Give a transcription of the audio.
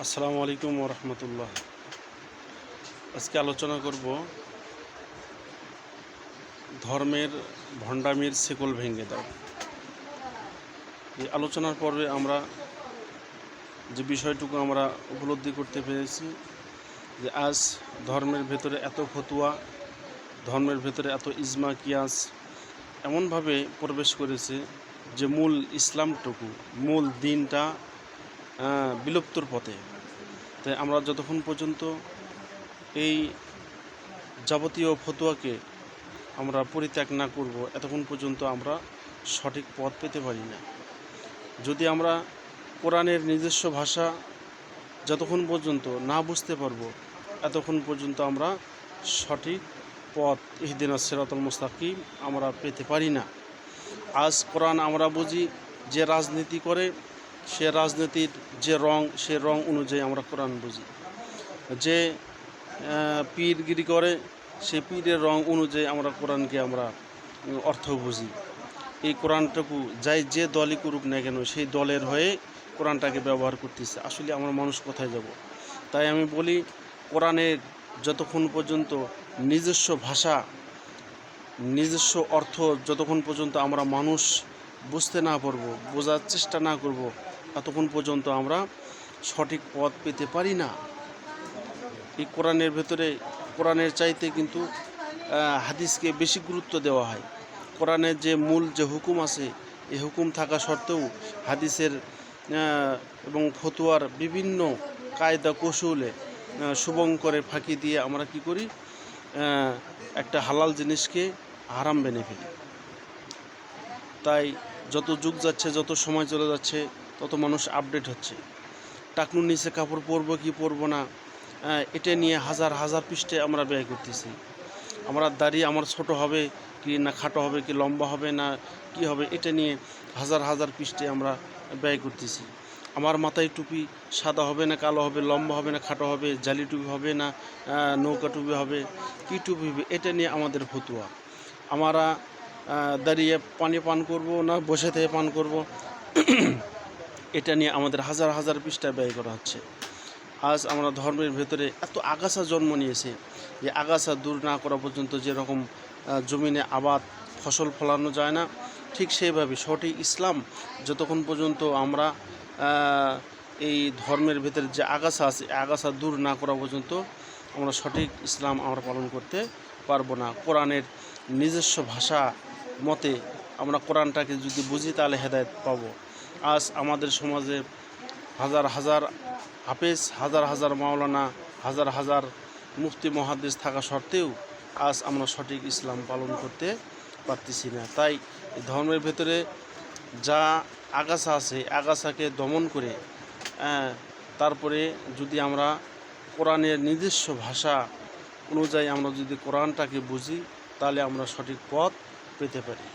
আসসালামু আলাইকুম ওরহমতুল্লাহ। আজকে আলোচনা করব ধর্মের ভণ্ডামির শেকল ভেঙে দাও। এই আলোচনার পর্বে আমরা যে বিষয়টুকু আমরা উপলব্ধি করতে পেরেছি যে আজ ধর্মের ভেতরে এত ফতুয়া, ধর্মের ভেতরে এত ইজমা কিয়াস এমনভাবে প্রবেশ করেছে যে মূল ইসলামটুকু, মূল দিনটা বিলুপ্তর পথে। তাই আমরা যতক্ষণ পর্যন্ত এই যাবতীয় ফতুয়াকে আমরা পরিত্যাগ না করব, এতক্ষণ পর্যন্ত আমরা সঠিক পথ পেতে পারি না। যদি আমরা কোরআনের নিজস্ব ভাষা যতক্ষণ পর্যন্ত না বুঝতে পারবো, এতক্ষণ পর্যন্ত আমরা সঠিক পথ ইহদিনাস সিরাতাল মুস্তাকিম আমরা পেতে পারি না। আজ কোরআন আমরা বুঝি যে রাজনীতি করে, সে রাজনীতির যে রং, সে রং অনুযায়ী আমরা কোরআন বুঝি। যে পীরগিরি করে, সেই পীরের রং অনুযায়ী আমরা কোরআনকে আমরা অর্থ বুঝি। এই কোরআনটুকু যে দলই করুক না কেন, সেই দলের হয়ে কোরআনটাকে ব্যবহার করতেছে। আসলে আমরা মানুষ কোথায় যাব? তাই আমি বলি, কোরআনের যতক্ষণ পর্যন্ত নিজস্ব ভাষা, নিজস্ব অর্থ যতক্ষণ পর্যন্ত আমরা মানুষ বুঝতে না পারবো, বোঝার চেষ্টা না করব, ততক্ষণ পর্যন্ত আমরা সঠিক পথ পেতে পারি না। এই কোরআনের ভেতরে কোরআনের চাইতে কিন্তু হাদিসকে বেশি গুরুত্ব দেওয়া হয়। কোরআনের যে মূল যে হুকুম আছে, এই হুকুম থাকা সত্ত্বেও হাদিসের এবং ফতুয়ার বিভিন্ন কায়দা কৌশলে শুভঙ্করে ফাঁকি দিয়ে আমরা কি করি, একটা হালাল জিনিসকে হারাম বেনে ফেলি। তাই যত যুগ যাচ্ছে, যত সময় চলে যাচ্ছে, তত মানুষ আপডেট হচ্ছে। টাকনুর নিচে কাপড় পরবো কি পরবো না, এটা নিয়ে হাজার হাজার পৃষ্ঠে আমরা ব্যয় করতেছি। আমরা দাড়ি আমার ছোট হবে কি না খাটো হবে, কি লম্বা হবে না কি হবে, এটা নিয়ে হাজার হাজার পৃষ্ঠে আমরা ব্যয় করতেছি। আমার মাথায় টুপি সাদা হবে না কালো হবে, লম্বা হবে না খাটো হবে, জালি টুপি হবে না নৌকা টুপি হবে, কি টুপি হবে, এটা নিয়ে আমাদের ফতুয়া। আমরা দাঁড়িয়ে পানি পান করব না বসে থেকে পান করব, এটা নিয়ে আমাদের হাজার হাজার পৃষ্ঠা ব্যয় করা হচ্ছে। আজ আমরা ধর্মের ভেতরে এত আগাছা জন্ম নিয়েছে যে আগাছা দূর না করা পর্যন্ত যেরকম জমিনে আবাদ ফসল ফলানো যায় না, ঠিক সেইভাবে সঠিক ইসলাম যতক্ষণ পর্যন্ত আমরা এই ধর্মের ভেতরে যে আগাছা আছে, আগাছা দূর না করা পর্যন্ত আমরা সঠিক ইসলাম আমরা পালন করতে পারবো না। কোরআনের নিজস্ব ভাষা মতে আমরা কোরআনটাকে যদি বুঝি, তাহলে হেদায়েত পাবো। আজ আমাদের সমাজে হাজার হাজার হাফেজ, হাজার হাজার মাওলানা, হাজার হাজার মুফতি মুহাদ্দিস থাকা সত্ত্বেও আজ আমরা সঠিক ইসলাম পালন করতে পারতেছি না। তাই ধর্মের ভেতরে যা আগাছা আছে, আগাছাকে দমন করে তারপরে যদি আমরা কোরআনের নিজস্ব ভাষা অনুযায়ী আমরা যদি কোরআনটাকে বুঝি, তাহলে আমরা সঠিক পথ পেতে পারি।